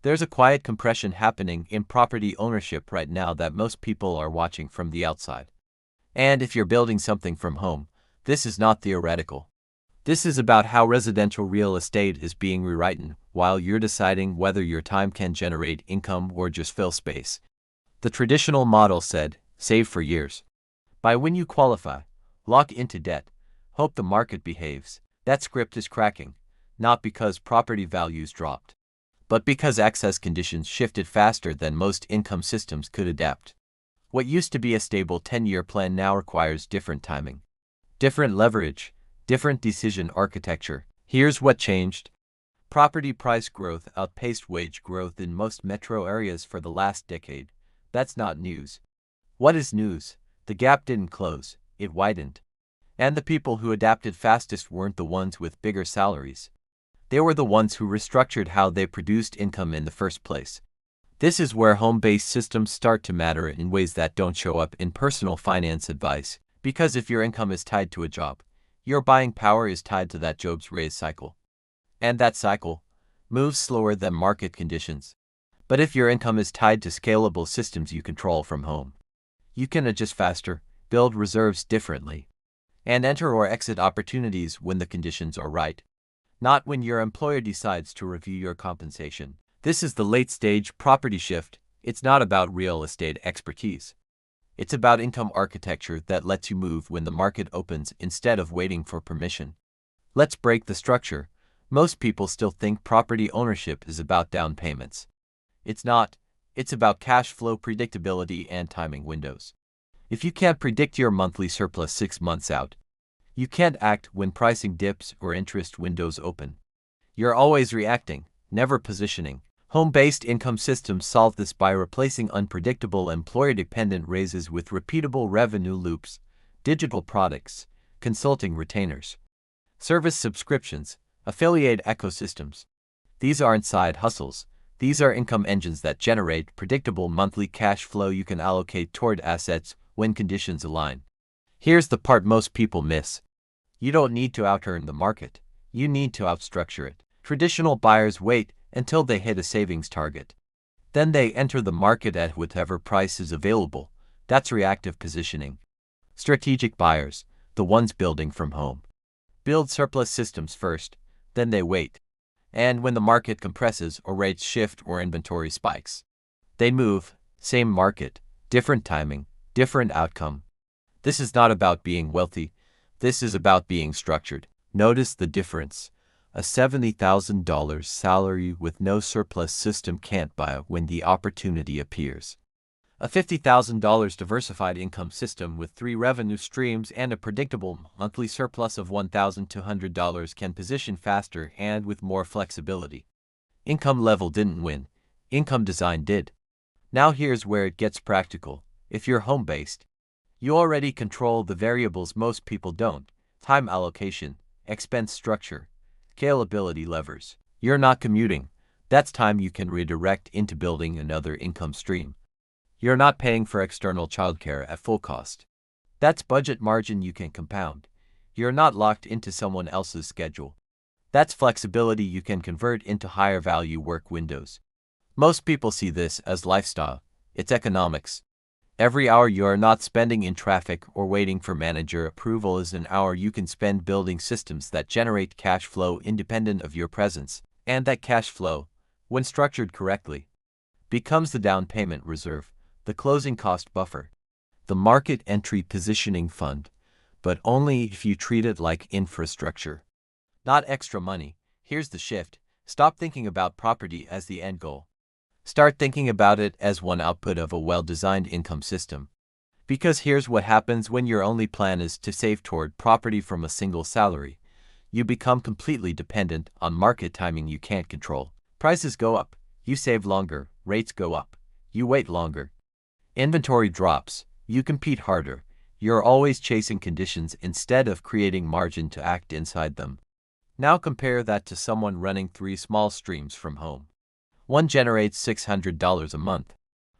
There's a quiet compression happening in property ownership right now that most people are watching from the outside. And if you're building something from home, this is not theoretical. This is about how residential real estate is being rewritten while you're deciding whether your time can generate income or just fill space. The traditional model said, save for years. Buy when you qualify, lock into debt, hope the market behaves. That script is cracking, not because property values dropped, but because access conditions shifted faster than most income systems could adapt. What used to be a stable 10-year plan now requires different timing, different leverage, different decision architecture. Here's what changed. Property price growth outpaced wage growth in most metro areas for the last decade. That's not news. What is news? The gap didn't close, it widened. And the people who adapted fastest weren't the ones with bigger salaries. They were the ones who restructured how they produced income in the first place. This is where home-based systems start to matter in ways that don't show up in personal finance advice, because if your income is tied to a job, your buying power is tied to that job's raise cycle. And that cycle moves slower than market conditions. But if your income is tied to scalable systems you control from home, you can adjust faster, build reserves differently, and enter or exit opportunities when the conditions are right, not when your employer decides to review your compensation. This is the late-stage property shift. It's not about real estate expertise. It's about income architecture that lets you move when the market opens instead of waiting for permission. Let's break the structure. Most people still think property ownership is about down payments. It's not. It's about cash flow predictability and timing windows. If you can't predict your monthly surplus 6 months out, you can't act when pricing dips or interest windows open. You're always reacting, never positioning. Home-based income systems solve this by replacing unpredictable employer-dependent raises with repeatable revenue loops, digital products, consulting retainers, service subscriptions, affiliate ecosystems. These aren't side hustles. These are income engines that generate predictable monthly cash flow you can allocate toward assets when conditions align. Here's the part most people miss. You don't need to out-earn the market. You need to outstructure it. Traditional buyers wait until they hit a savings target. Then they enter the market at whatever price is available. That's reactive positioning. Strategic buyers, the ones building from home, build surplus systems first, then they wait. And when the market compresses or rates shift or inventory spikes, they move. Same market, different timing, different outcome. This is not about being wealthy. This is about being structured. Notice the difference. A $70,000 salary with no surplus system can't buy when the opportunity appears. A $50,000 diversified income system with 3 revenue streams and a predictable monthly surplus of $1,200 can position faster and with more flexibility. Income level didn't win. Income design did. Now here's where it gets practical. If you're home-based, you already control the variables most people don't: time allocation, expense structure, scalability levers. You're not commuting. That's time you can redirect into building another income stream. You're not paying for external childcare at full cost. That's budget margin you can compound. You're not locked into someone else's schedule. That's flexibility you can convert into higher value work windows. Most people see this as lifestyle. It's economics. Every hour you are not spending in traffic or waiting for manager approval is an hour you can spend building systems that generate cash flow independent of your presence. And that cash flow, when structured correctly, becomes the down payment reserve, the closing cost buffer, the market entry positioning fund, but only if you treat it like infrastructure, not extra money. Here's the shift. Stop thinking about property as the end goal. Start thinking about it as one output of a well-designed income system. Because here's what happens when your only plan is to save toward property from a single salary. You become completely dependent on market timing you can't control. Prices go up, you save longer. Rates go up, you wait longer. Inventory drops, you compete harder. You're always chasing conditions instead of creating margin to act inside them. Now compare that to someone running 3 small streams from home. One generates $600 a month.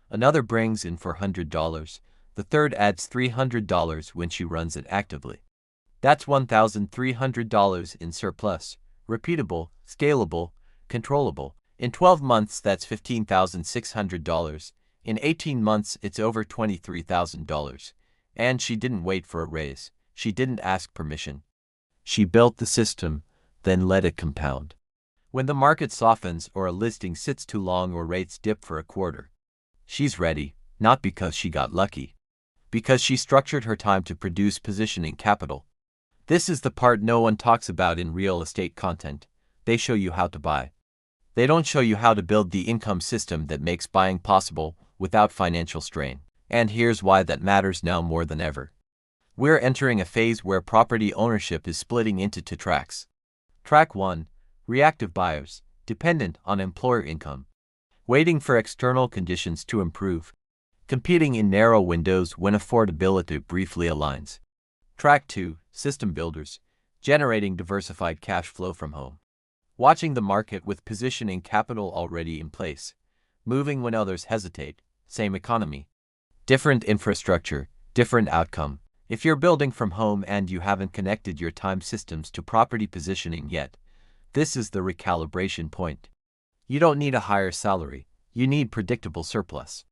Another brings in $400. The third adds $300 when she runs it actively. That's $1,300 in surplus. Repeatable, scalable, controllable. In 12 months, that's $15,600. In 18 months, it's over $23,000. And she didn't wait for a raise. She didn't ask permission. She built the system, then let it compound. When the market softens or a listing sits too long or rates dip for a quarter, she's ready, not because she got lucky, because she structured her time to produce positioning capital. This is the part no one talks about in real estate content. They show you how to buy. They don't show you how to build the income system that makes buying possible without financial strain. And here's why that matters now more than ever. We're entering a phase where property ownership is splitting into two tracks. Track 1. Reactive buyers, dependent on employer income, waiting for external conditions to improve, competing in narrow windows when affordability briefly aligns. Track 2. System builders, generating diversified cash flow from home, watching the market with positioning capital already in place, moving when others hesitate, same economy, different infrastructure, different outcome. If you're building from home and you haven't connected your time systems to property positioning yet, this is the recalibration point. You don't need a higher salary, you need predictable surplus.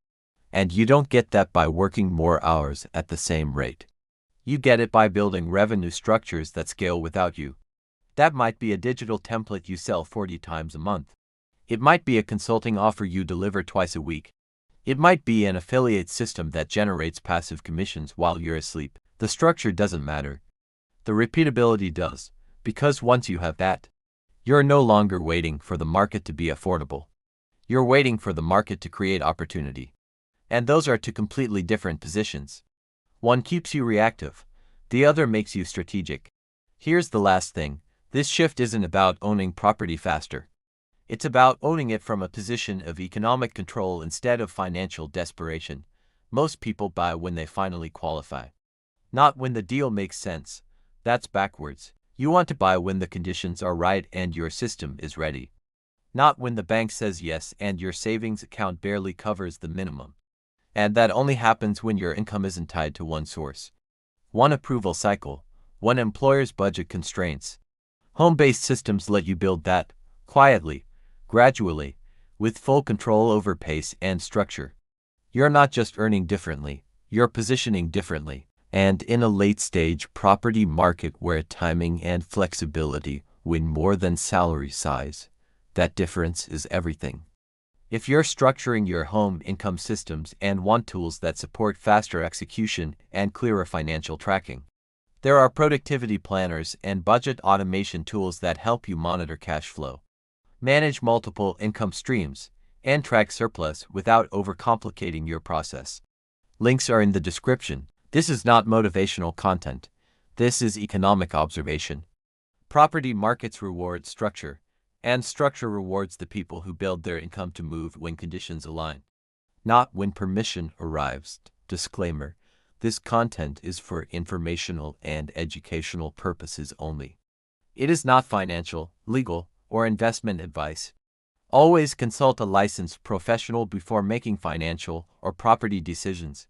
And you don't get that by working more hours at the same rate. You get it by building revenue structures that scale without you. That might be a digital template you sell 40 times a month. It might be a consulting offer you deliver twice a week. It might be an affiliate system that generates passive commissions while you're asleep. The structure doesn't matter. The repeatability does, because once you have that, you're no longer waiting for the market to be affordable. You're waiting for the market to create opportunity. And those are two completely different positions. One keeps you reactive, the other makes you strategic. Here's the last thing. This shift isn't about owning property faster. It's about owning it from a position of economic control instead of financial desperation. Most people buy when they finally qualify, not when the deal makes sense. That's backwards. You want to buy when the conditions are right and your system is ready, not when the bank says yes and your savings account barely covers the minimum. And that only happens when your income isn't tied to one source, one approval cycle, one employer's budget constraints. Home-based systems let you build that, quietly, gradually, with full control over pace and structure. You're not just earning differently, you're positioning differently. And in a late-stage property market where timing and flexibility win more than salary size, that difference is everything. If you're structuring your home income systems and want tools that support faster execution and clearer financial tracking, there are productivity planners and budget automation tools that help you monitor cash flow, manage multiple income streams, and track surplus without overcomplicating your process. Links are in the description. This is not motivational content. This is economic observation. Property markets reward structure, and structure rewards the people who build their income to move when conditions align, not when permission arrives. Disclaimer: this content is for informational and educational purposes only. It is not financial, legal, or investment advice. Always consult a licensed professional before making financial or property decisions.